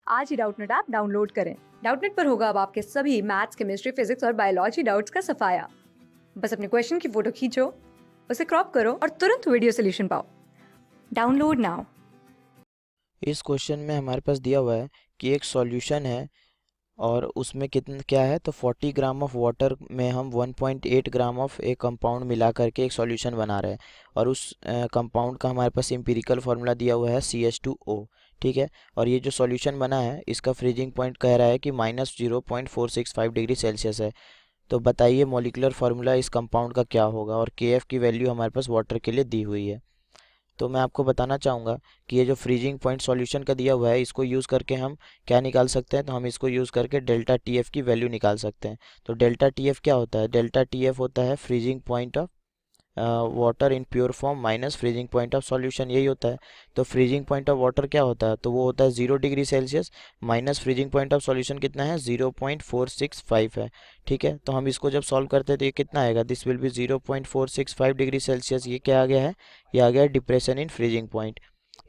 आज ही Doubtnut app download करें। Doubtnut पर होगा अब आपके सभी मैथ्स, केमिस्ट्री, फिजिक्स और बायोलॉजी डाउट्स का सफाया। बस अपने क्वेश्चन की फोटो खींचो, उसे क्रॉप करो और तुरंत वीडियो सोल्यूशन पाओ। Download now. इस क्वेश्चन में हमारे पास दिया हुआ है कि एक सॉल्यूशन है और उसमें कितना क्या है, तो 40 ग्राम ऑफ वाटर में हम 1.8 ग्राम ऑफ एक कंपाउंड मिला करके एक सॉल्यूशन बना रहे हैं और उस कंपाउंड का हमारे पास एम्पिरिकल फार्मूला दिया हुआ है CH2O। ठीक है, और ये जो सॉल्यूशन बना है इसका फ्रीजिंग पॉइंट कह रहा है कि -0.465 डिग्री सेल्सियस है। तो बताइए मॉलिक्यूलर फार्मूला इस कंपाउंड का क्या होगा, और KF की वैल्यू हमारे पास वाटर के लिए दी हुई है। तो मैं आपको बताना चाहूँगा कि ये जो फ्रीजिंग पॉइंट सॉल्यूशन का दिया हुआ है इसको यूज़ करके हम क्या निकाल सकते हैं, तो हम इसको यूज़ करके डेल्टा TF की वैल्यू निकाल सकते हैं। तो डेल्टा TF क्या होता है? डेल्टा TF होता है freezing point of water in pure form minus freezing point of solution, यही होता है। तो फ्रीजिंग पॉइंट ऑफ वाटर क्या होता है? तो वो होता है 0 degree Celsius minus freezing point of solution कितना है? 0.465 है। ठीक है, तो हम इसको जब सॉल्व करते हैं तो ये कितना आएगा? This will be 0.465 degree Celsius. ये क्या आ गया है? ये आ गया है डिप्रेशन इन फ्रीजिंग पॉइंट।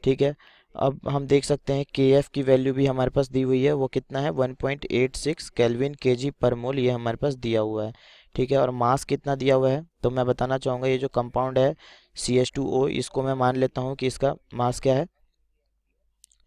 ठीक है, अब हम देख सकते हैं KF की वैल्यू भी हमारे पास दी हुई है, वो कितना है? 1.86 केल्विन kg पर मोल, ये हमारे पास दिया हुआ है। ठीक है, और मास कितना दिया हुआ है? तो मैं बताना चाहूँगा ये जो कंपाउंड है CH2O, इसको मैं मान लेता हूँ कि इसका मास क्या है।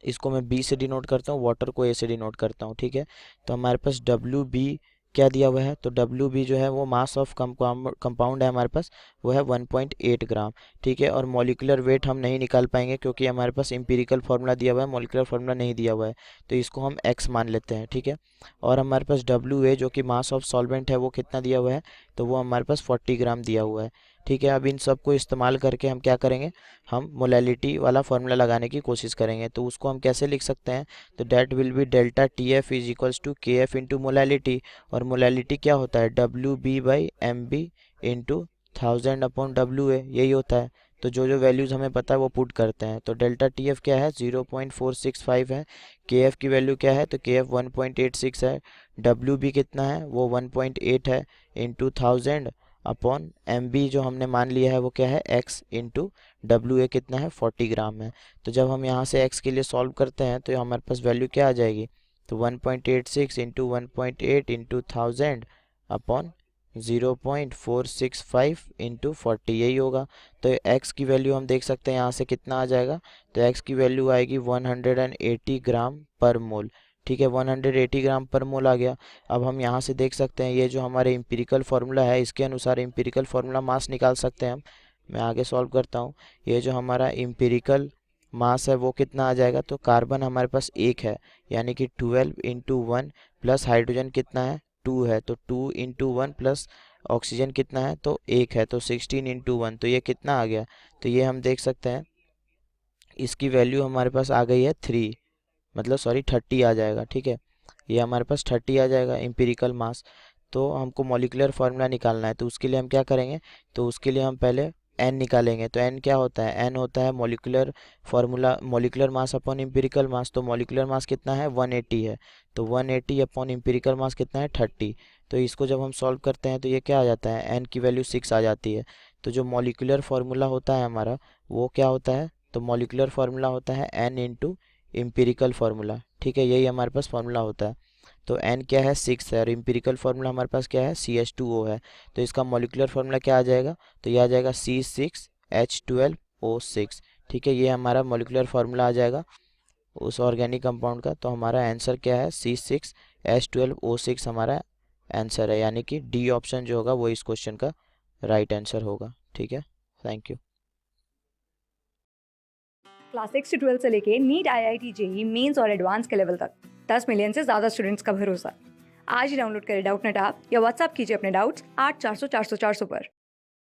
इसको मैं B से डिनोट करता हूँ, वाटर को A से डिनोट करता हूँ। ठीक है, तो हमारे पास WB क्या दिया हुआ है? तो WB जो है वो मास ऑफ कंपाउंड है हमारे पास, वो है 1.8 ग्राम। ठीक है, और मॉलिक्यूलर वेट हम नहीं निकाल पाएंगे क्योंकि हमारे पास एम्पिरिकल फार्मूला दिया हुआ है, मॉलिक्यूलर फार्मूला नहीं दिया हुआ है, तो इसको हम X मान लेते हैं। ठीक है, और हमारे पास WA जो कि मास ऑफ सॉल्वेंट है वो कितना दिया हुआ है? तो वो हमारे पास 40 ग्राम दिया हुआ है। ठीक है, अब इन सब को इस्तेमाल करके हम क्या करेंगे? हम मोलैलिटी वाला फार्मूला लगाने की कोशिश करेंगे। तो उसको हम कैसे लिख सकते हैं? तो that will be delta TF is equals to KF into molality, और मोलैलिटी क्या होता है? WB/MB इंटू 1000/WA, यही होता है। तो जो जो वैल्यूज़ हमें पता है वो पुट करते हैं। तो डेल्टा TF क्या है? 0.465 है। KF की वैल्यू क्या है? तो KF 1.86 है। WB कितना है? वो 1.8 है इंटू 1000/MB जो हमने मान लिया है वो क्या है? X इंटू WA कितना है? 40 ग्राम है। तो जब हम यहाँ से X के लिए सॉल्व करते हैं तो हमारे पास वैल्यू क्या आ जाएगी? तो 1.86 इंटू 1.8 इंटू 1000/0.465 इंटू 40, यही होगा। तो X की वैल्यू हम देख सकते हैं यहाँ से कितना आ जाएगा? तो X की वैल्यू आएगी 180 ग्राम पर मोल। ठीक है, 180 ग्राम पर मोल आ गया। अब हम यहाँ से देख सकते हैं ये जो हमारे एम्पिरिकल फार्मूला है इसके अनुसार एम्पिरिकल फार्मूला मास निकाल सकते हैं हम। मैं आगे सॉल्व करता हूँ। ये जो हमारा एम्पिरिकल मास है वो कितना आ जाएगा? तो कार्बन हमारे पास एक है, यानी कि 12 इंटू 1 प्लस हाइड्रोजन कितना है? 2 है, तो 2 इंटू 1 प्लस ऑक्सीजन कितना है? तो 1 है, तो 16 इंटू 1, तो ये कितना आ गया? तो ये हम देख सकते हैं इसकी वैल्यू हमारे पास आ गई है 3, मतलब सॉरी 30 आ जाएगा। ठीक है, ये हमारे पास 30 आ जाएगा एम्पिरिकल मास। तो हमको मॉलिक्यूलर फार्मूला निकालना है, तो उसके लिए हम क्या करेंगे? तो उसके लिए हम पहले n निकालेंगे। तो n क्या होता है? n होता है molecular formula, molecular mass upon empirical mass. तो मॉलिक्यूलर मास कितना है? 180 है, तो 180 अपॉन एम्पिरिकल मास कितना है? 30। तो इसको जब हम सॉल्व करते हैं तो ये क्या आ जाता है? n की वैल्यू 6 आ जाती है। तो जो मॉलिक्यूलर फार्मूला होता है हमारा वो क्या होता है? तो मॉलिक्यूलर फार्मूला होता है n इंटू एम्पिरिकल फार्मूला। ठीक है, यही हमारे पास फार्मूला होता है। तो n क्या है? 6 है, और एम्पिरिकल फार्मूला हमारे पास क्या है? CH2O है। तो इसका मॉलिक्यूलर फार्मूला क्या आ जाएगा? तो ये आ जाएगा C6H12O6। ठीक है, ये हमारा मॉलिक्यूलर फार्मूला आ जाएगा उस ऑर्गेनिक कंपाउंड का। तो हमारा आंसर क्या है? C6H12O6 हमारा आंसर है, यानी कि डी ऑप्शन जो होगा वो इस क्वेश्चन का राइट आंसर होगा। ठीक है, थैंक यू। क्लास 6 से 12 से लेके नीट, IIT, JEE मेंस और एडवांस के लेवल तक 10 मिलियन से ज्यादा स्टूडेंट्स का भरोसा। आज ही डाउनलोड करें डाउटनेट ऐप या व्हाट्सएप कीजिए अपने डाउट्स 8400 400 400 पर।